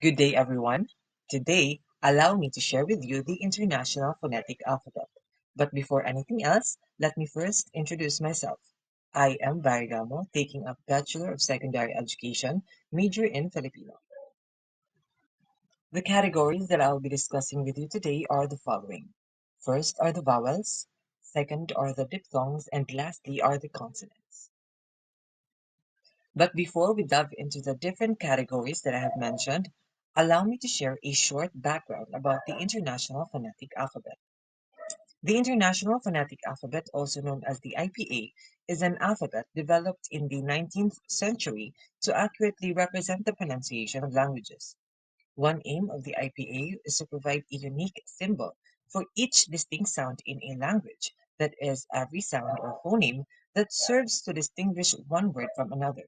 Good day, everyone. Today, allow me to share with you the International Phonetic Alphabet. But before anything else, let me first introduce myself. I am Barrhey Gamo, taking a Bachelor of Secondary Education, major in Filipino. The categories that I'll be discussing with you today are the following. First are the vowels, second are the diphthongs, and lastly are the consonants. But before we dive into the different categories that I have mentioned, allow me to share a short background about the International Phonetic Alphabet. The International Phonetic Alphabet, also known as the IPA, is an alphabet developed in the 19th century to accurately represent the pronunciation of languages. One aim of the IPA is to provide a unique symbol for each distinct sound in a language, that is, every sound or phoneme that serves to distinguish one word from another.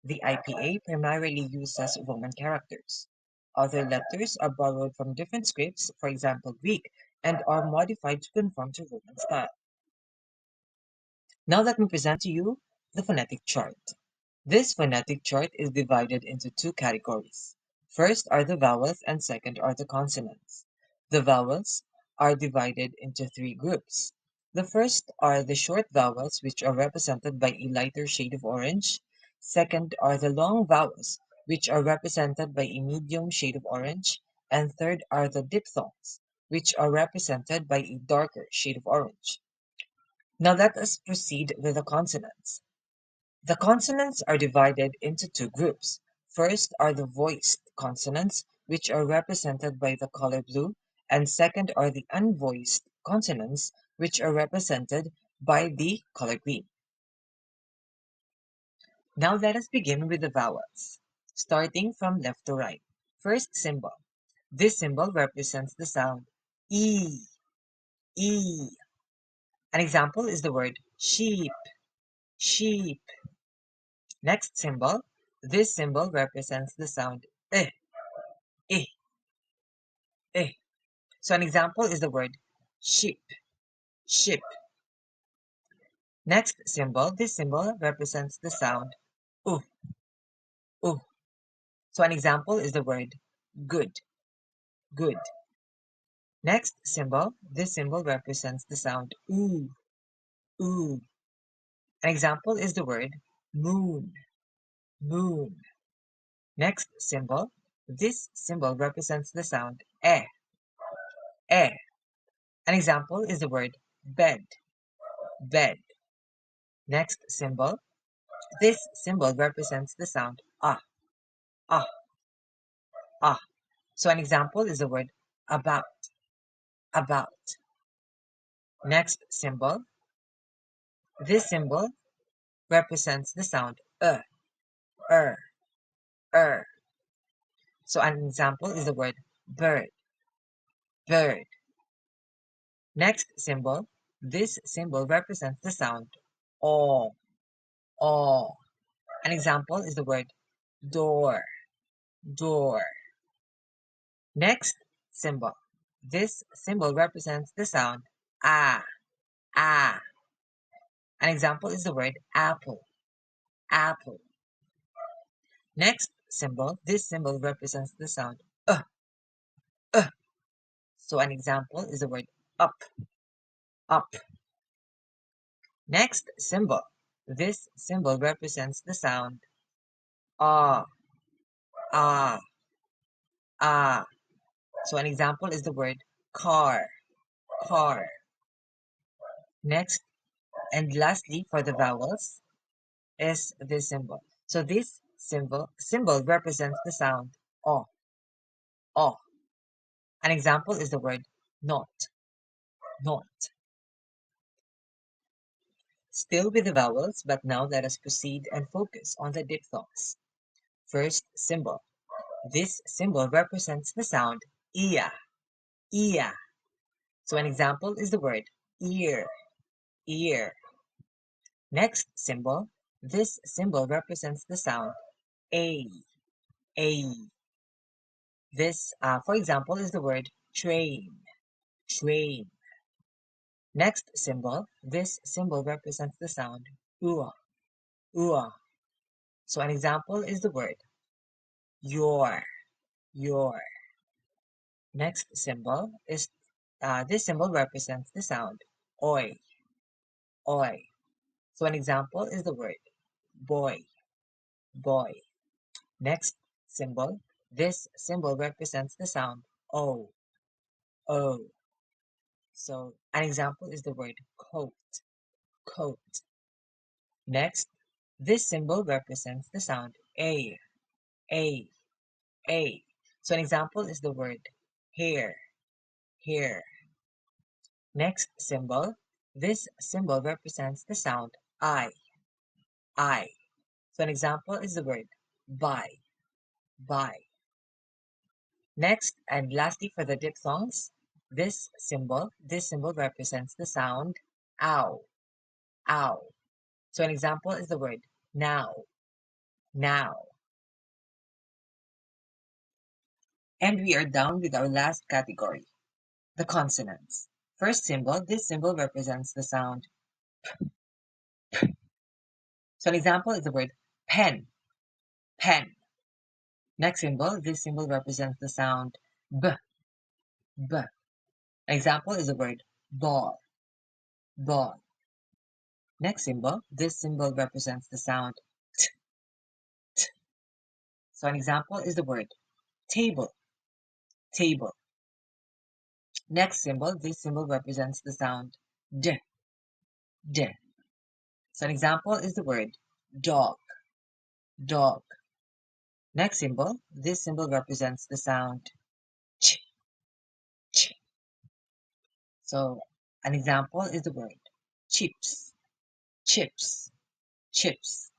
The IPA primarily uses Roman characters. Other letters are borrowed from different scripts, for example Greek, and are modified to conform to Roman style. Now let me present to you the phonetic chart. This phonetic chart is divided into two categories. First are the vowels and second are the consonants. The vowels are divided into three groups. The first are the short vowels, which are represented by a lighter shade of orange. Second are the long vowels, which are represented by a medium shade of orange. And third are the diphthongs, which are represented by a darker shade of orange. Now let us proceed with the consonants. The consonants are divided into two groups. First are the voiced consonants, which are represented by the color blue, and second are the unvoiced consonants, which are represented by the color green. Now let us begin with the vowels, starting from left to right. First symbol. This symbol represents the sound E, E. An example is the word sheep, sheep. Next symbol. This symbol represents the sound eh, eh. So an example is the word ship, ship. Next symbol, this symbol represents the sound uh, uh. So an example is the word good, good. Next symbol, this symbol represents the sound ooh, ooh. An example is the word moon, moon. Next symbol, this symbol represents the sound eh. An example is the word bed, bed. Next symbol, this symbol represents the sound ah, ah. So an example is the word about, about. Next symbol, this symbol represents the sound er, er. So an example is the word bird, bird. Next symbol, this symbol represents the sound oh, oh. An example is the word door, door. Next symbol, this symbol represents the sound ah, ah. An example is the word apple, apple. Next symbol, this symbol represents the sound uh. So an example is the word up, up. Next symbol, this symbol represents the sound ah, ah, ah. So an example is the word car, car. Next and lastly for the vowels is this symbol. So this symbol represents the sound oh, oh. An example is the word not, not. Still with the vowels, but now let us proceed and focus on the diphthongs. First symbol. This symbol represents the sound ia, ia. So an example is the word ear, ear. Next symbol. This symbol represents the sound a, a. This, for example, is the word train, train. Next symbol. This symbol represents the sound ua, ua. So an example is the word your, your. Next symbol is this symbol represents the sound oi, oi. So an example is the word boy, boy. Next symbol, this symbol represents the sound o, o. So an example is the word coat, coat. Next, this symbol represents the sound a, a. So an example is the word hair, hair. Next symbol, this symbol represents the sound I. So an example is the word buy, buy. Next and lastly for the diphthongs, this symbol represents the sound ow, ow. So an example is the word now, now. And we are down with our last category, the consonants. First symbol, this symbol represents the sound. So an example is the word pen, pen. Next symbol, this symbol represents the sound b, b. An example is the word ball, ball. Next symbol, this symbol represents the sound t, t. So an example is the word table, table. Next symbol, this symbol represents the sound d, d. So an example is the word dog, dog. Next symbol, this symbol represents the sound ch, ch. So an example is the word chips, chips, chips.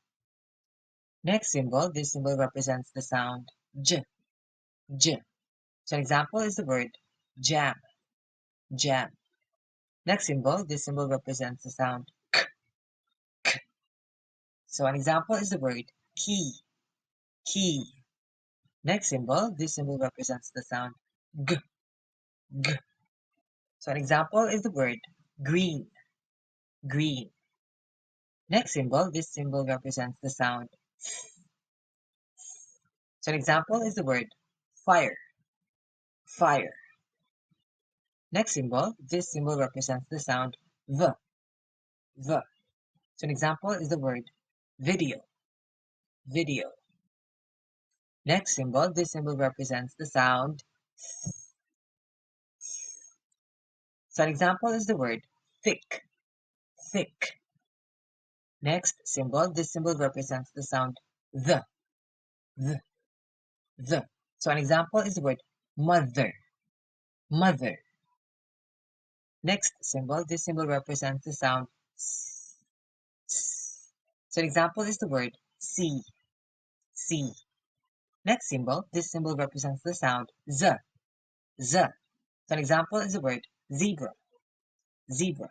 Next symbol, this symbol represents the sound j, j. So an example is the word jam, jam. Next symbol, this symbol represents the sound k, k. So an example is the word key, key. Next symbol, this symbol represents the sound g, g. So an example is the word green, green. Next symbol, this symbol represents the sound. So an example is the word fire, fire. Next symbol, this symbol represents the sound v, v. So an example is the word video, video. Next symbol, this symbol represents the sound. So an example is the word thick, thick. Next symbol, this symbol represents the sound the, the. So an example is the word mother, mother. Next symbol, this symbol represents the sound s, s. So an example is the word see, see. Next symbol, this symbol represents the sound z, z. So an example is the word zebra, zebra.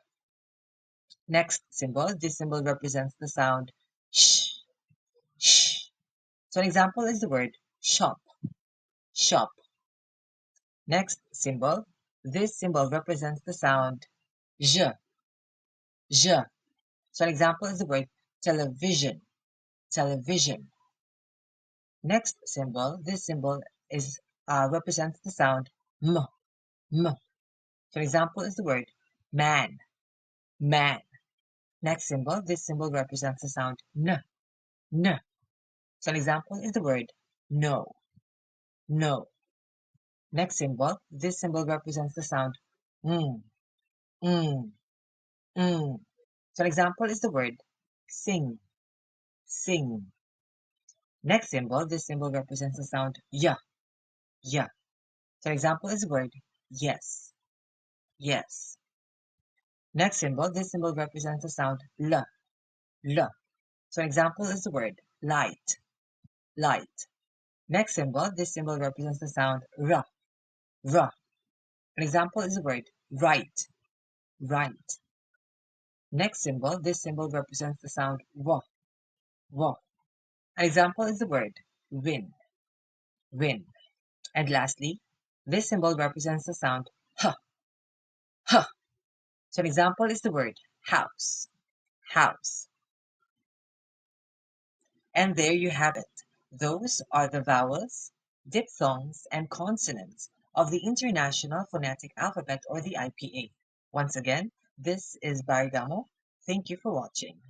Next symbol, this symbol represents the sound sh, sh. So an example is the word shop, shop. Next symbol, this symbol represents the sound j, j. So an example is the word television, television. Next symbol, this symbol is represents the sound m, m. So an example is the word man, man. Next symbol, this symbol represents the sound n, n. So an example is the word no, no. Next symbol, this symbol represents the sound mm, mm, mm. So an example is the word sing, sing. Next symbol, this symbol represents the sound ya, ya. So an example is the word yes, yes. Next symbol, this symbol represents the sound l, l. So an example is the word light, light. Next symbol, this symbol represents the sound r, r. An example is the word right, right. Next symbol, this symbol represents the sound w, w. An example is the word win, win. And lastly, this symbol represents the sound h, h. So an example is the word house, house. And there you have it. Those are the vowels, diphthongs, and consonants of the International Phonetic Alphabet or the IPA. Once again, this is Barrhey. Thank you for watching.